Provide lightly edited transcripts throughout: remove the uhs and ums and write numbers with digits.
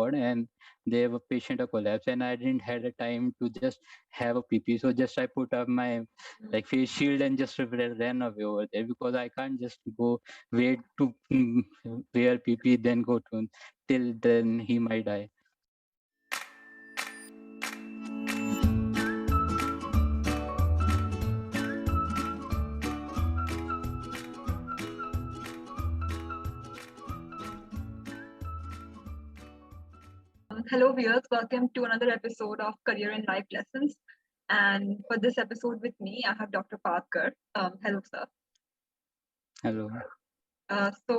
ward, and they have a patient a collapse, and I didn't had a time to just have a PP. So just I put up my like face shield and just ran away over there, because I can't just go wait to wear PP then go to till then he might die. Hello, viewers. Welcome to another episode of Career and Life Lessons. And for this episode with me, I have Dr. Paarth Garg. Hello, sir. Hello. So,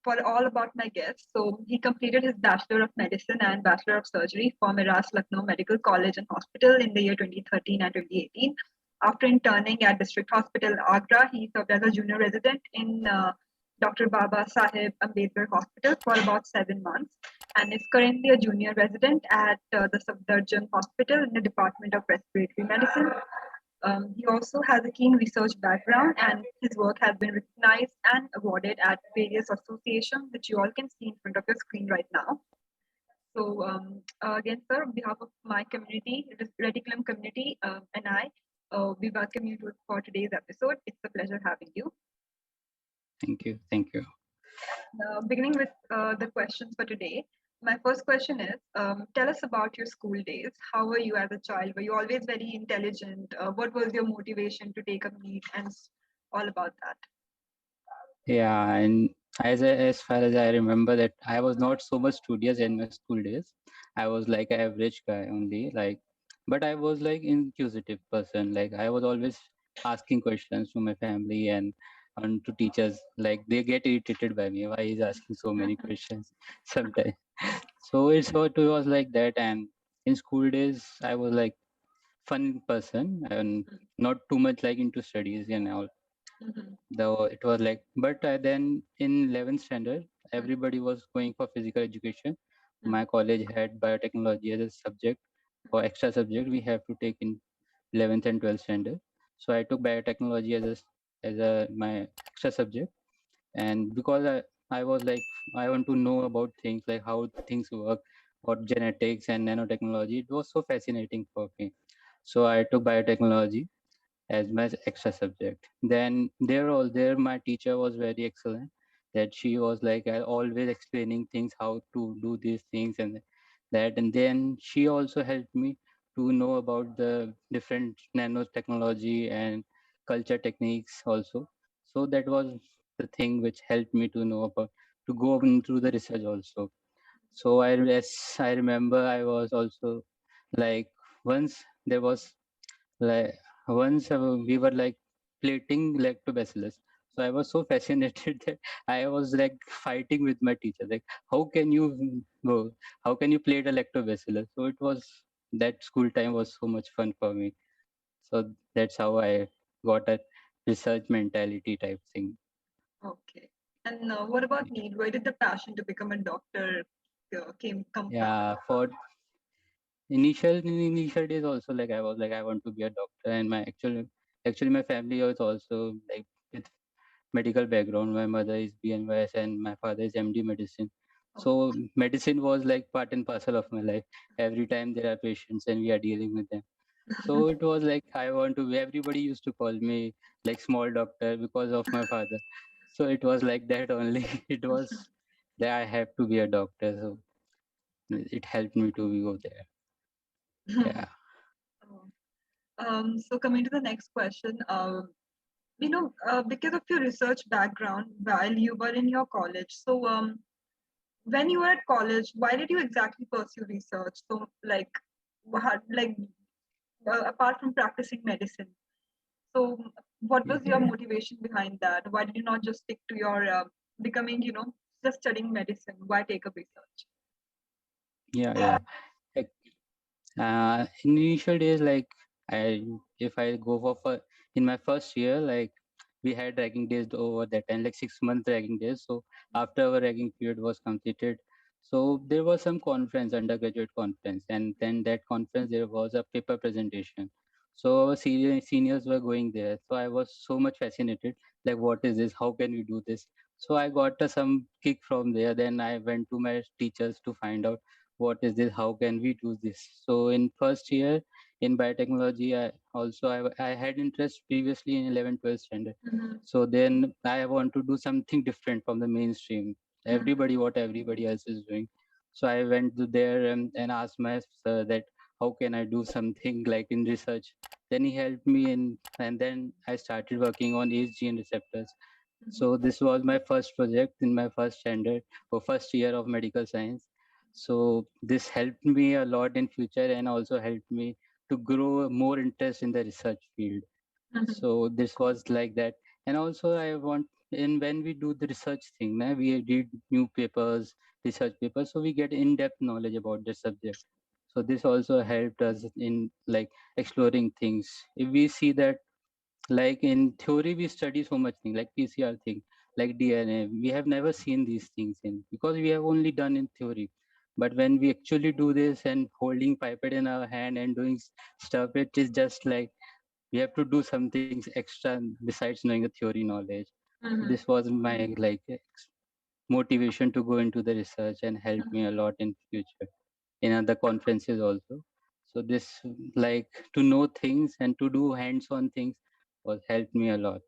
for all about my guest, so he completed his Bachelor of Medicine and Bachelor of Surgery from Eras Lucknow Medical College and Hospital in the year 2013 and 2018. After interning at District Hospital, Agra, he served as a junior resident in Dr. Baba Saheb Ambedkar Hospital for about 7 months and is currently a junior resident at the Safdarjung Hospital in the Department of Respiratory Medicine. He also has a keen research background, and his work has been recognized and awarded at various associations, which you all can see in front of your screen right now. So, again, sir, on behalf of my community, Reticulum community, and we welcome you for today's episode. It's a pleasure having you. Thank you. Thank you. Beginning with the questions for today. My first question is, tell us about your school days. How were you as a child? Were you always very intelligent? What was your motivation to take up NEET and all about that? Yeah, and as far as I remember, that I was not so much studious in my school days. I was like an average guy only, like, but I was like inquisitive person. Like I was always asking questions to my family and to teachers. Like they get irritated by me. Why he's asking so many questions sometimes? So it was like that. And in school days, I was like fun person and not too much like into studies and all. Mhm. Though it was like, but then in 11th standard, everybody was going for physical education. My college had biotechnology as a subject or extra subject we have to take in 11th and 12th standard. So I took biotechnology as a my extra subject, and because I was like, I want to know about things like how things work, what genetics and nanotechnology. It was so fascinating for me. So I took biotechnology as my extra subject. Then there my teacher was very excellent. That she was like always explaining things how to do these things and that. And then she also helped me to know about the different nanotechnology and culture techniques also. So that was the thing which helped me to know about to go into the research also. So yes, I remember I was also like once there was like once we were like plating lactobacillus. So I was so fascinated that I was like fighting with my teacher, like how can you go, how can you plate a lactobacillus? So it was, that school time was so much fun for me. So that's how I got a research mentality type thing. Okay. And what about NEET? Where did the passion to become a doctor come from? Yeah, for in initial days also, like I was like I want to be a doctor, and my actually my family was also like with medical background. My mother is BNYS and my father is MD medicine. Oh. So medicine was like part and parcel of my life. Every time there are patients and we are dealing with them. So it was like I want to be, everybody used to call me like small doctor because of my father. So it was like that only. It was that I have to be a doctor. So it helped me to go there. Yeah. Oh. So coming to the next question, because of your research background while you were in your college, so when you were at college, why did you exactly pursue research? So like apart from practicing medicine, so what was your motivation behind that? Why did you not just stick to your becoming, just studying medicine? Why take up research? Yeah, yeah. Like, in initial days, like I, if I go for in my first year, like we had ragging days over that time, like 6 month ragging days. So after our ragging period was completed, so there was some conference, undergraduate conference, and then that conference there was a paper presentation. So our seniors were going there. So I was so much fascinated, like what is this? How can we do this? So I got some kick from there. Then I went to my teachers to find out what is this, how can we do this. So in first year in biotechnology, I had interest previously in 11th, 12th standard. Mhm. So then I want to do something different from the mainstream. Mhm. What everybody else is doing. So I went to there and asked my sir that how can I do something like in research. Then he helped me in, and then I started working on age gene receptors. Mhm. So this was my first project in my first standard or first year of medical science. So this helped me a lot in future and also helped me to grow more interest in the research field. Mhm. So this was like that. And also I want, in when we do the research thing, we read new papers, research papers, so we get in-depth knowledge about the subject. So this also helped us in like exploring things. If we see that like in theory we study so much thing like PCR thing, like DNA, we have never seen these things in, because we have only done in theory. But when we actually do this and holding pipette in our hand and doing stuff, it is just like we have to do some things extra besides knowing the theory knowledge. So this Mhm. was my like motivation to go into the research and help me a lot in future in other conferences also. So this like to know things and to do hands-on things was helped me a lot.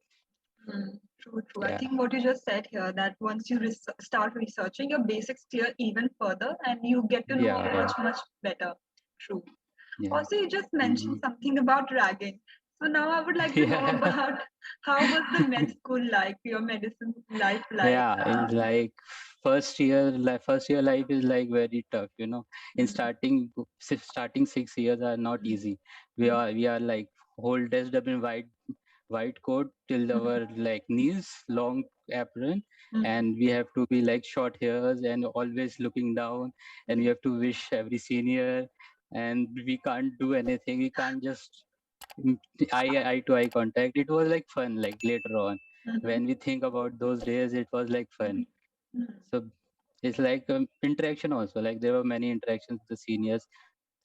True, true. I Yeah, think what you just said here, that once you start researching, your basics clear even further and you get to know yeah, much, yeah, much better. True. yeah. Also, you just mentioned Hmm. something about ragging. So now I would like to know Yeah. about how was the med school like, your medicine life like? Yeah, in like first year life is like very tough, in Mm, starting 6 years are not mm, easy. mm, We are like whole dressed up in white coat till mm, our like knees, long apron, mm, and we have to be like short hairs and always looking down, and we mm, have to wish every senior, and we can't do anything. We can't just mm, eye to eye contact. It was like fun, like later on. mhm, When we think about those days, it was like fun. mhm, mhm, So it's like interaction also. Like there were many interactions with the seniors,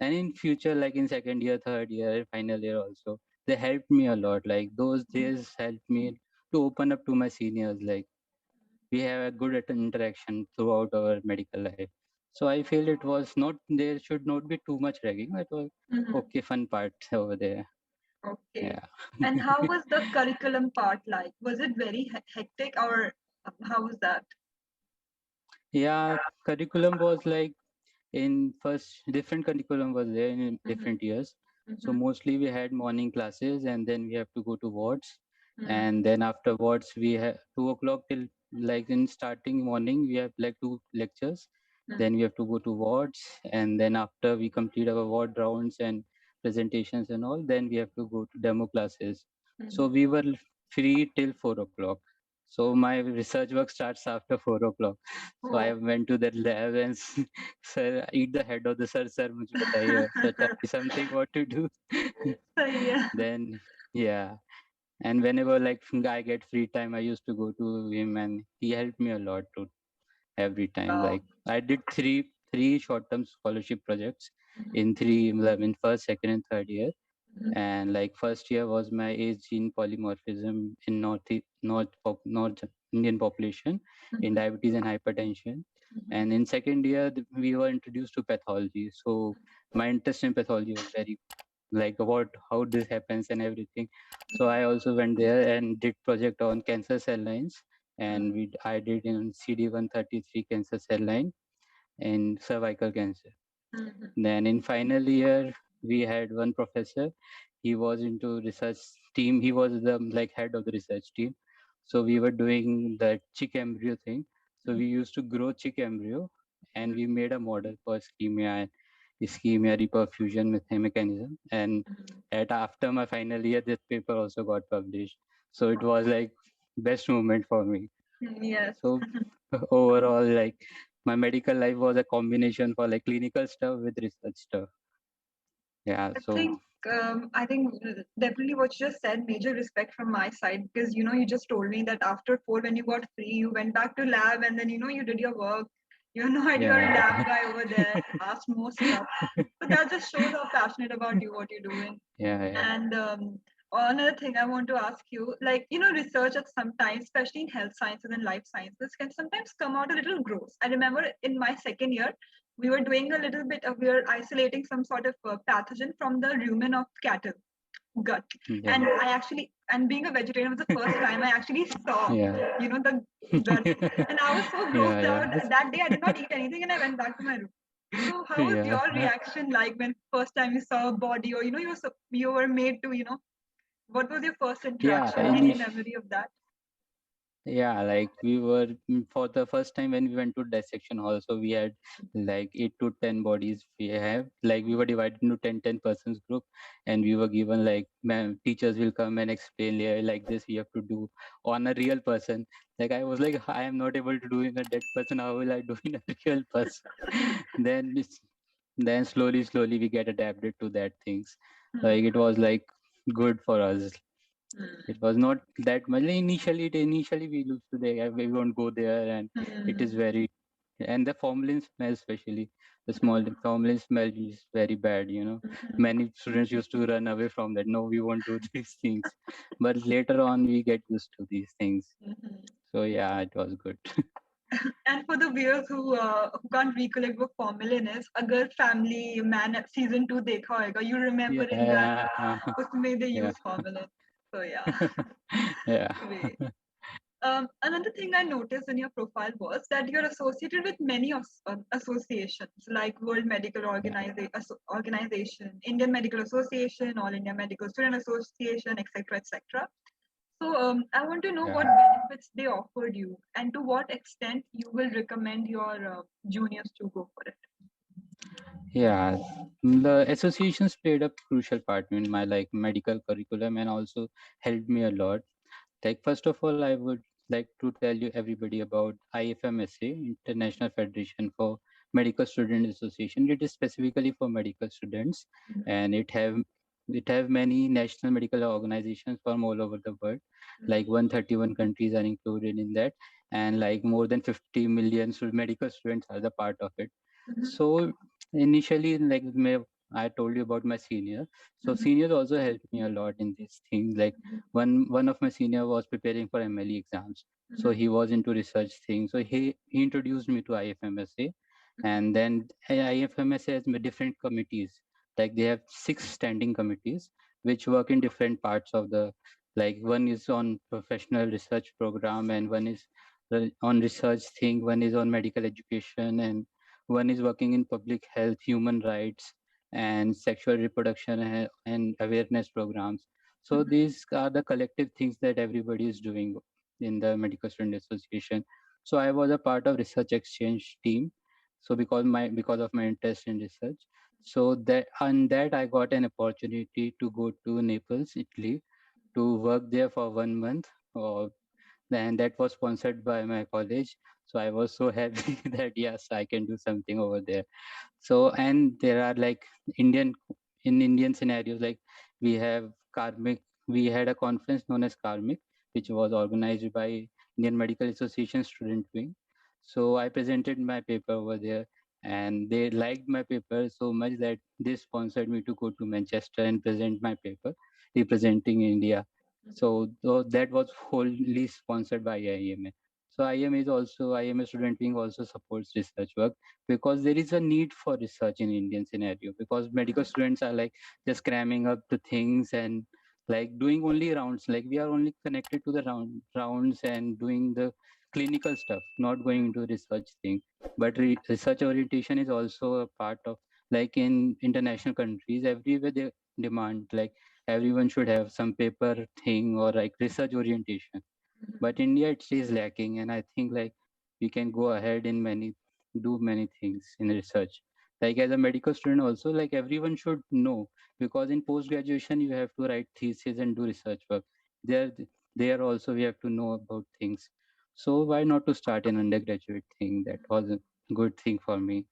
and in future, like in second year, third year, final year also, they helped me a lot. Like those days helped me to open up to my seniors. Like we have a good interaction throughout our medical life. So I feel it was not, there should not be too much ragging. It was mhm. okay, fun part over there. Okay. Yeah. And how was the curriculum part like? Was it very hectic or how was that? Yeah, curriculum was like in first different curriculum was there in Mhm, different years. So mhm, mostly we had morning classes and then we have to go to wards, mhm, and then afterwards we have 2 o'clock till, like in starting morning we have like two lectures, mhm, then we have to go to wards, and then after we complete our ward rounds and presentations and all, then we have to go to demo classes. So mhm. we were free till 4 o'clock. So my research work starts after 4 o'clock. So I Oh. went to the lab and sir, eat the head of the sir मुझे बताइए, sir tell me something what to do. सही है. Then yeah, and whenever like I get free time, I used to go to him and he helped me a lot to every time. Wow. Like I did three short-term scholarship projects Mhm, in three, like, in first, second, and third year. mhm, And like first year was my age gene polymorphism in North Indian population in mhm, diabetes and hypertension. mhm, And in second year, we were introduced to pathology. So my interest in pathology was very like what how this happens and everything. So I also went there and did project on cancer cell lines, and I did in CD133 cancer cell line in cervical cancer. mhm, Then in final year, we had one professor. He was into research team. He was the like head of the research team. So we were doing the chick embryo thing. So we used to grow chick embryo, and we made a model for ischemia reperfusion mechanism. And mhm, at after my final year, this paper also got published. So it was like best moment for me. mhm. Yes. So overall, like my medical life was a combination for like clinical stuff with research stuff. Yeah. I So think definitely what you just said, major respect from my side because you just told me that after four, when you got free, you went back to lab and then you did your work. And your yeah, lab guy over there asked more stuff. So that just shows how passionate about what you're doing. yeah, yeah. And Another thing I want to ask you, like, research at sometimes, especially in health sciences and life sciences, can sometimes come out a little gross. I remember in my second year, we were doing a little bit of, we were isolating some sort of pathogen from the rumen of cattle gut. Yeah, And I actually, and being a vegetarian was the first time I actually saw, yeah, the gut. And I was so yeah, grossed yeah, out. That day I did not eat anything and I went back to my room. So how was yeah. your reaction like when first time you saw a body, or you were made to, what was your first Yeah, interaction? Any memory of that? Yeah, like we were for the first time when we went to dissection hall, so we had like 8 to 10 bodies. We have like we were divided into 10 persons group, and we were given like teachers will come and explain like this we have to do on a real person. Like I was like I am not able to do in a dead person. How will I do in a real person? then it's, then slowly we get adapted to that things. Hmm. Like it was like good for us. It was not that much. Initially we used to there. We won't go there, and it is Hmm. very and the formalin smell, especially the small formalin smell is very bad. Many students used to run away from that. No, we won't do these things. But later on, we get used to these things. Hmm. So yeah, it was good. And for the viewers who can't recollect what formalin is, अगर family man season 2 देखा होगा, you remember in that Yeah, उसमें they yeah, use formalin. So yeah, yeah, great. Another thing I noticed in your profile was that you're associated with many associations like World Medical yeah, Organization, Indian Medical Association, All India Medical Student Association, etc., etc. So I want to know yeah. what benefits they offered you, and to what extent you will recommend your juniors to go for it. Yeah, the associations played a crucial part in my like medical curriculum and also helped me a lot. Like first of all, I would like to tell you everybody about IFMSA, International Federation for Medical Student Association. It is specifically for medical students, and it have many national medical organizations from all over the world. Like 131 countries are included in that, and like more than 50 million medical students are the part of it. Mhm, So initially, like I told you about my senior. So mhm, seniors also helped me a lot in these things. Like one of my senior was preparing for MLE exams, so mhm, he was into research things. So he introduced me to IFMSA, and then IFMSA has different committees. Like they have 6 standing committees which work in different parts of the. Like one is on professional research program, and one is on research thing. One is on medical education, and one is working in public health, human rights, and sexual reproduction and awareness programs. So mhm, these are the collective things that everybody is doing in the Medical Student Association. So I was a part of research exchange team. So because of my interest in research, so that on that I got an opportunity to go to Naples, Italy, to work there for 1 month. And that was sponsored by my college. So I was so happy that yes, I can do something over there. So and there are like Indian Indian scenarios, like we have Karmic. We had a conference known as Karmic, which was organized by Indian Medical Association student wing. So I presented my paper over there, and they liked my paper so much that they sponsored me to go to Manchester and present my paper representing India. So that was wholly sponsored by IMA. So IMA student wing also supports research work, because there is a need for research in Indian scenario, because medical students are like just cramming up the things and like doing only rounds. Like we are only connected to the rounds and doing the clinical stuff, not going into research thing. But research orientation is also a part of, like in international countries everywhere they demand like everyone should have some paper thing or like research orientation. But India, it is lacking, and I think like we can go ahead in do many things in research. Like as a medical student also, like everyone should know, because in post graduation you have to write thesis and do research work. There there also we have to know about things. So why not to start an undergraduate thing? That was a good thing for me.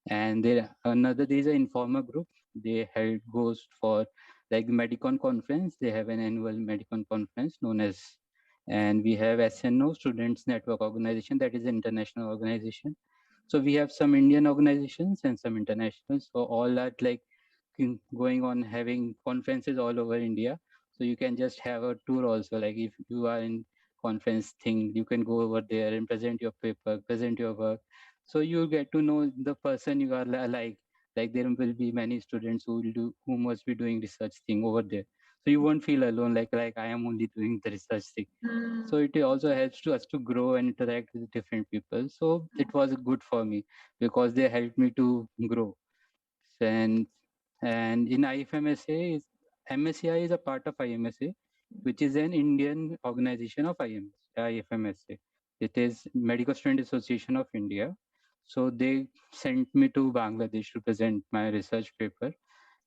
And there is an informer group. They held goes for like the Medicon conference. They have an annual Medicon conference known as, and we have SNO, Students Network Organization, that is an international organization. So we have some Indian organizations and some international. So all are like going on having conferences all over India. So you can just have a tour also. Like if you are in conference thing, you can go over there and present your paper, present your work. So you get to know the person you are like. Like there will be many students who must be doing research thing over there. So you won't feel alone. Like I am only doing the research thing. Mm, So it also helps to us to grow and interact with different people. So it was good for me because they helped me to grow. And in IFMSA, MSCI is a part of IMSA, which is an Indian organization of IFMSA. It is Medical Student Association of India. So they sent me to Bangladesh to present my research paper,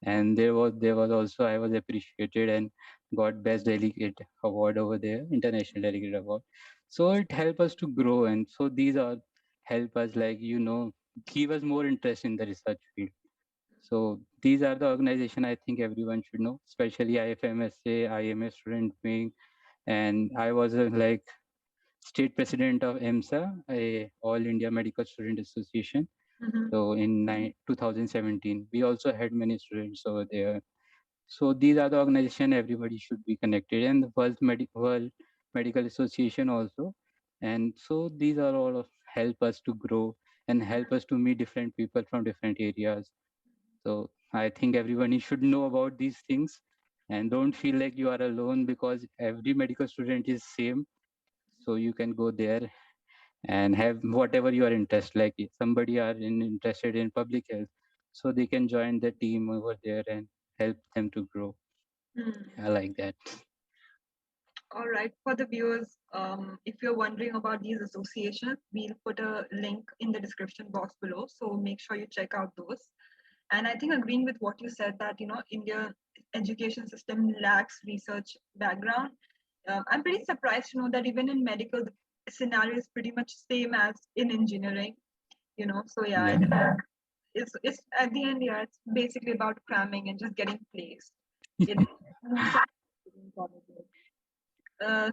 and there was also I was appreciated and got best delegate award over there, international delegate award. So it helped us to grow, and so these are help us, like give us more interest in the research field. So these are the organization I think everyone should know, especially IFMSA, IMS student wing, and I was like state president of EMSA, a All India Medical Student Association. mhm, So in 2017, we also had many students over there. So these are the organization everybody should be connected, and the World Medical Association also. And so these are all of help us to grow and help us to meet different people from different areas. So I think everyone should know about these things and don't feel like you are alone because every medical student is same. So you can go there and have whatever you are interested. Like if somebody are interested in public health, so they can join the team over there and help them to grow. mm. I like that. All right, for the viewers, if you're wondering about these associations, we'll put a link in the description box below. So make sure you check out those. And I think agreeing with what you said that India education system lacks research background. I'm pretty surprised to know that even in medical, the scenario is pretty much same as in engineering. So yeah, I Yeah. think it's at the end, yeah, it's basically about cramming and just getting placed in most of the colleges.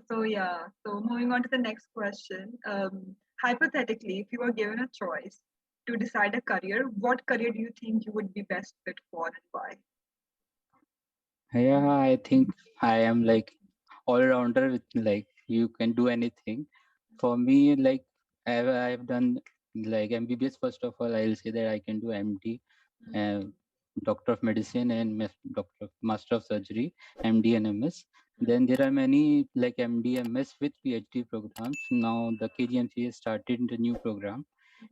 So yeah, so moving on to the next question. Hypothetically, if you were given a choice to decide a career, what career do you think you would be best fit for and why? Yeah, I think I am like all rounder with like you can do anything. For me, like I've done like MBBS. First of all, I'll say that I can do MD, uh, Doctor of Medicine, and Doctor of Master of Surgery, MD and MS. Then there are many like MD, MS with PhD programs. Now the KGMC has started the new program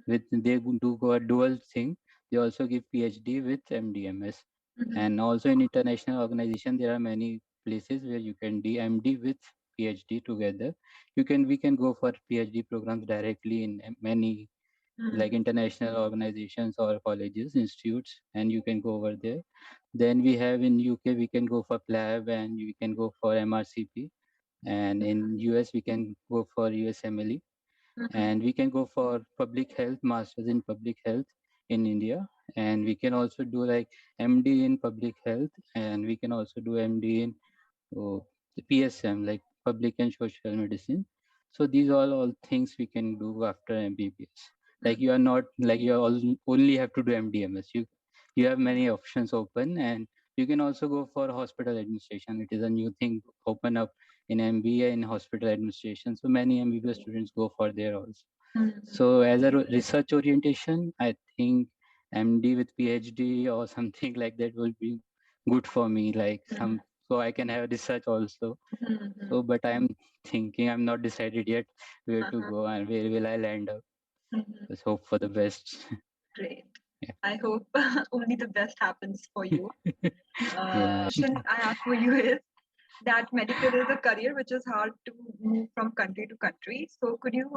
with they do go a dual thing. They also give PhD with MDMS, Mhm, and also in international organization there are many places where you can do MD with PhD together. We can go for PhD programs directly in many like mhm, international organizations or colleges, institutes, and you can go over there. Then we have in UK we can go for PLAB and we can go for MRCP, and in US we can go for USMLE, mhm, and we can go for public health, masters in public health in India, and we can also do like MD in public health, and we can also do MD in the PSM, like public and social medicine. So these are all things we can do after MBBS. Like you are not like you are only have to do MDMS. You have many options open, and you can also go for hospital administration. It is a new thing open up in MBA in hospital administration. So many MBBS students go for there also. mhm, So as a research orientation, I think MD with PhD or something like that will be good for me. Like mhm, so I can have research also. mhm, So, but I'm thinking I'm not decided yet where to uh-huh, go and where will I land up. mhm. Let's hope for the best. Great. Yeah. I hope only the best happens for you. Yeah. Question I have for you is that medical is a career which is hard to move from country to country. So could you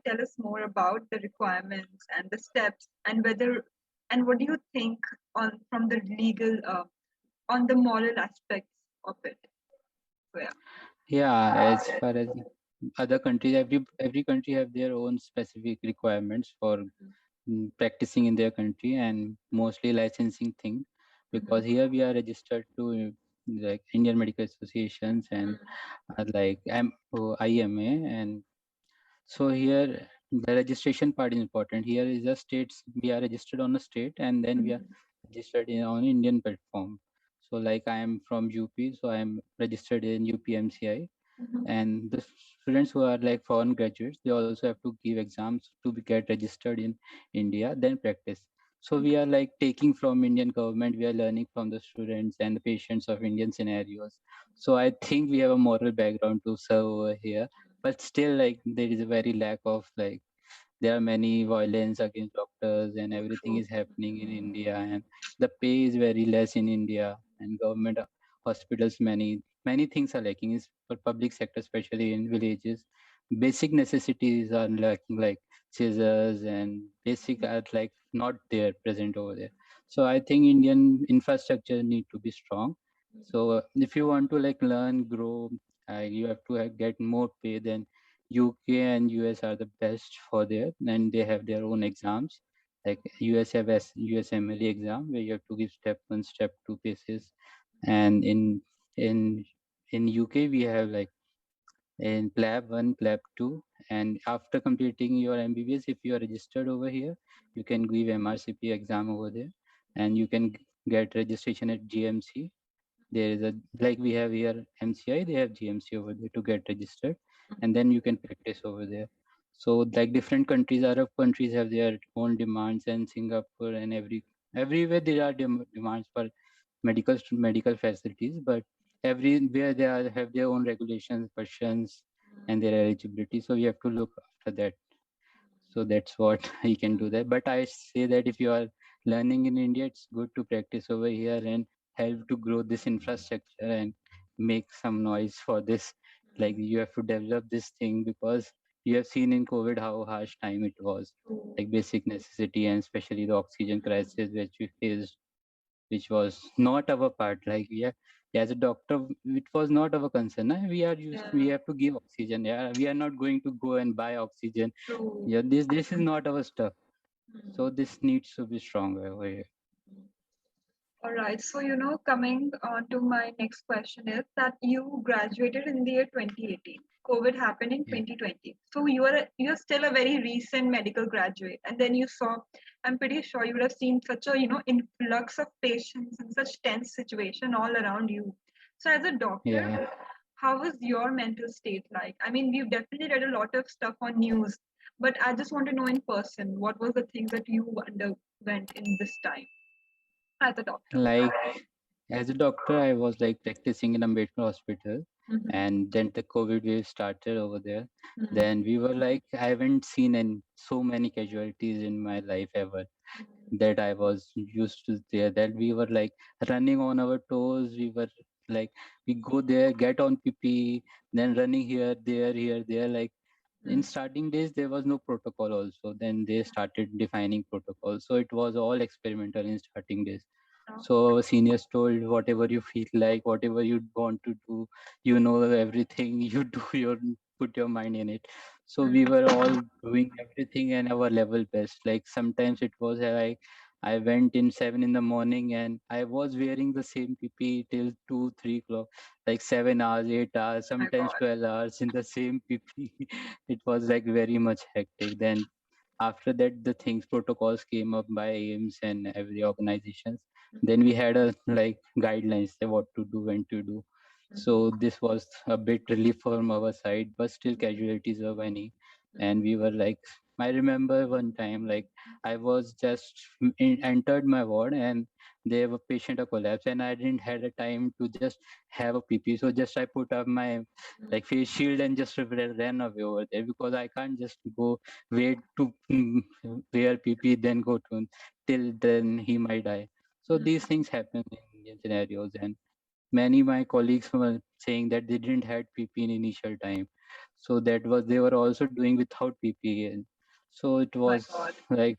tell us more about the requirements and the steps and whether and what do you think on from the legal on the moral aspects of it? So yeah. Yeah. As far as other countries, every country have their own specific requirements for practicing in their country, and mostly licensing thing, because Mhm, here we are registered to like Indian Medical Associations and like IMA, and so here the registration part is important. Here is a states we are registered on a state, and then we are mhm, registered on Indian platform. So like I am from UP, so I am registered in UPMCI, Mhm. and the students who are like foreign graduates, they also have to give exams to get registered in India, then practice. So we are like taking from Indian government, we are learning from the students and the patients of Indian scenarios. So I think we have a moral background to serve over here, but still like there is a very lack of like there are many violence against doctors and everything True. is happening in India, and the pay is very less in India, and government hospitals, many things are lacking is for public sector, especially in villages. Basic necessities are lacking, like scissors and basic are like not there present over there. So I think Indian infrastructure need to be strong. So if you want to like learn, grow, you have to get more pay. Then UK and US are the best for there, and they have their own exams. Like US have USMLE exam where you have to give step one, step two cases, and in in UK we have like in PLAB one, PLAB two, and after completing your MBBS, if you are registered over here, you can give MRCP exam over there, and you can get registration at GMC. There is a like we have here MCI, they have GMC over there to get registered, and then you can practice over there. So like different countries, Arab countries have their own demands, and Singapore and everywhere there are demands for medical facilities, but everywhere they have their own regulations, questions, and their eligibility. So we have to look after that. So that's what I can do that. But I say that if you are learning in India, it's good to practice over here and help to grow this infrastructure and make some noise for this. Like you have to develop this thing because you have seen in COVID how harsh time it was, True. like basic necessity, and especially the oxygen crisis which we faced, which was not our part. Like we are, as a doctor, it was not our concern. We Yeah. have to give oxygen. Yeah, we are not going to go and buy oxygen. True. Yeah, this is not our stuff. So Mhm. this needs to be stronger over here. All right. So, coming on to my next question is that you graduated in the year 2018. COVID happened in Yeah, 2020. So you're still a very recent medical graduate. And then you saw, I'm pretty sure you would have seen such a, influx of patients and such tense situation all around you. So as a doctor, yeah. how was your mental state like? I mean, we've definitely read a lot of stuff on news, but I just want to know in person, what was the things that you underwent in this time as a doctor? Like as a doctor, I was like practicing in Ambedkar Hospital, Mhm. and then the COVID wave started over there. Mhm. Then we were like, I haven't seen so many casualties in my life ever, that I was used to there. That we were like running on our toes. We were like, we go there, get on PP, then running here, there. Like in Mhm. starting days, there was no protocol also. Then they started defining protocol. So it was all experimental in starting days. Oh, So our seniors told whatever you feel like, whatever you want to do, you know everything. You do your put your mind in it. So we were all doing everything and our level best. Like sometimes it was like I went in 7 in the morning and I was wearing the same PP till 2, 3 o'clock, like 7 hours, 8 hours, my sometimes God. 12 hours in the same PP. It was like very much hectic. Then after that the things protocols came up by AIMS and every organizations. Then we had a like guidelines say what to do, when to do. So this was a bit relief from our side, but still casualties were many. And we were like, I remember one time like I was just entered my ward and there were patient a collapse and I didn't had a time to just have a PP. So just I put up my like face shield and just ran away over there because I can't just go wait to wear PP then go to till then he might die. So these things happen in Indian scenarios, and many my colleagues were saying that they didn't had PP in initial time, so that was they were also doing without PP, and so it My was God. like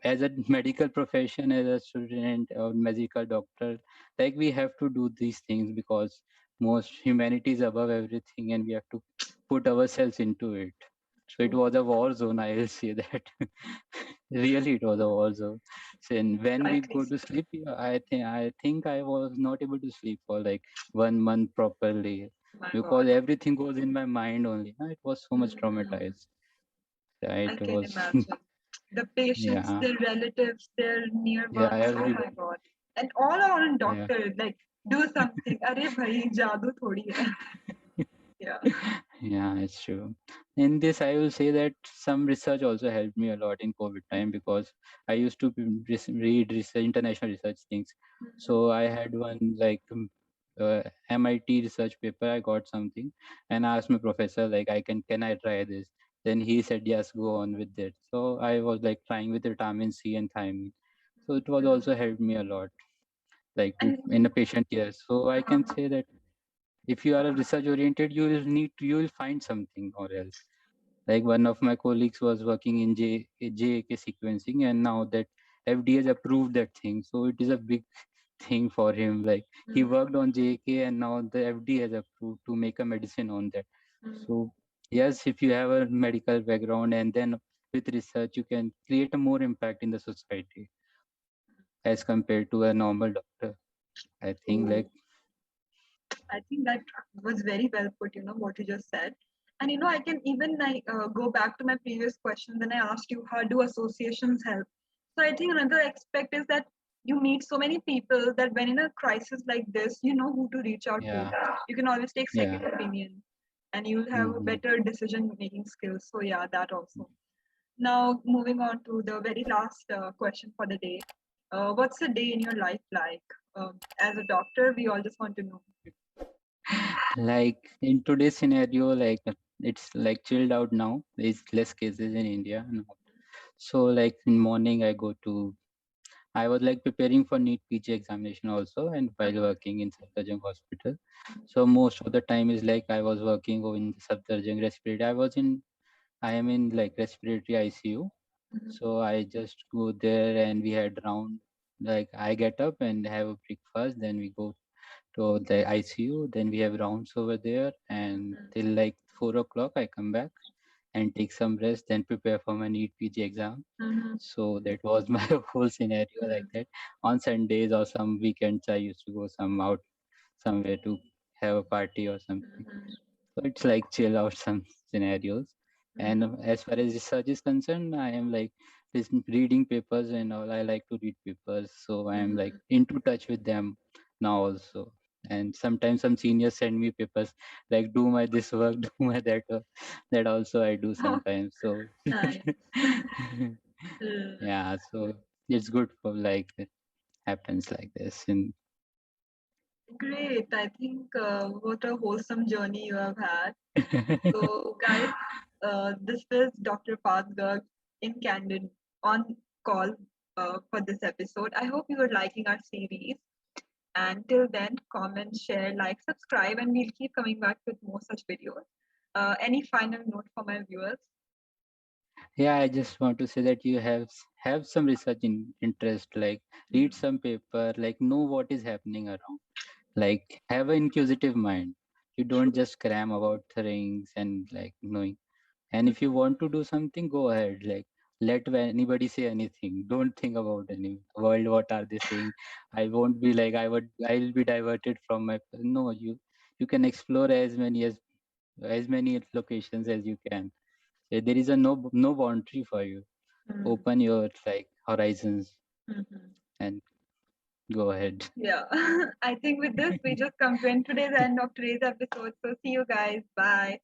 as a medical profession, as a student or medical doctor, like we have to do these things because most humanity is above everything, and we have to put ourselves into it. So it True. was a war zone, I will say that. Really, it was a war zone. So and when we Rightly go to said. sleep, yeah, I think I was not able to sleep for like 1 month properly My because God. everything goes in my mind only. It was so much Mhm. traumatized. Right? I It can was imagine. The patients, yeah, their relatives, their near yeah. ones. Oh my God. And all around Yeah. doctor, like, do something. Arey bhai, jadoo thodi hai. Yeah. Yeah, it's true. In this, I will say that some research also helped me a lot in COVID time because I used to read research, international research things. So I had one like MIT research paper. I got something and I asked my professor like, can I try this? Then he said yes, go on with it. So I was like trying with vitamin C and thiamine. So it was also helped me a lot, like to in And a patient care. So I can say that if you are a research oriented, you will find something or else. Like one of my colleagues was working in JAK sequencing, and now that FDA has approved that thing, so it is a big thing for him. Like he worked on JAK, and now the FDA has approved to make a medicine on that. So yes, if you have a medical background and then with research, you can create a more impact in the society as compared to a normal doctor. I think like I think that was very well put, what you just said. And I can even like go back to my previous question. Then I asked you, how do associations help? So I think another aspect is that you meet so many people that when in a crisis like this, you know who to reach out to. yeah, You can always take yeah. second opinion and you'll have a Hmm. better decision making skills. So yeah, that also. Now moving on to the very last question for the day. What's a day in your life like? As a doctor, we all just want to know. Like in today's scenario, like it's like chilled out now. There's less cases in India now. So like in morning I was like preparing for NEET PG examination also and while working in Safdarjung Hospital. So most of the time is like I was working in Safdarjung respiratory. I am in like respiratory ICU. So I just go there and we had round, like I get up and have a breakfast, then we go to the ICU. Then we have rounds over there, and till like 4 o'clock, I come back and take some rest, then prepare for my NEET PG exam. Mhm. So that was my whole scenario like that. On Sundays or some weekends, I used to go some out somewhere to have a party or something. So it's like chill out some scenarios. And as far as research is concerned, I am like reading papers and all. I like to read papers, so I am like into touch with them now also. And sometimes some seniors send me papers like do my this work, do my that work. That also I do Oh, sometimes. So nice. Mm, yeah, so it's good for like it happens like this. And great. I think what a wholesome journey you have had. So, guys, this is Dr. Paarth Garg in Candid on call for this episode. I hope you are liking our series. And till then, comment, share, like, subscribe, and we'll keep coming back with more such videos. Any final note for my viewers? yeah, I just want to say that you have some research interest, like read some paper, like know what is happening around, like have an inquisitive mind. You don't True. just cram about things and like knowing. And if you want to do something, go ahead. Like let anybody say anything. Don't think about any world. What are they saying? I won't be like I'll be diverted from my. No, you can explore as many locations as you can. There is a no boundary for you. Mm, Open your like horizons mhm. and go ahead. Yeah, I think with this, we just come to end today's end of today's episode. So, see you guys. Bye.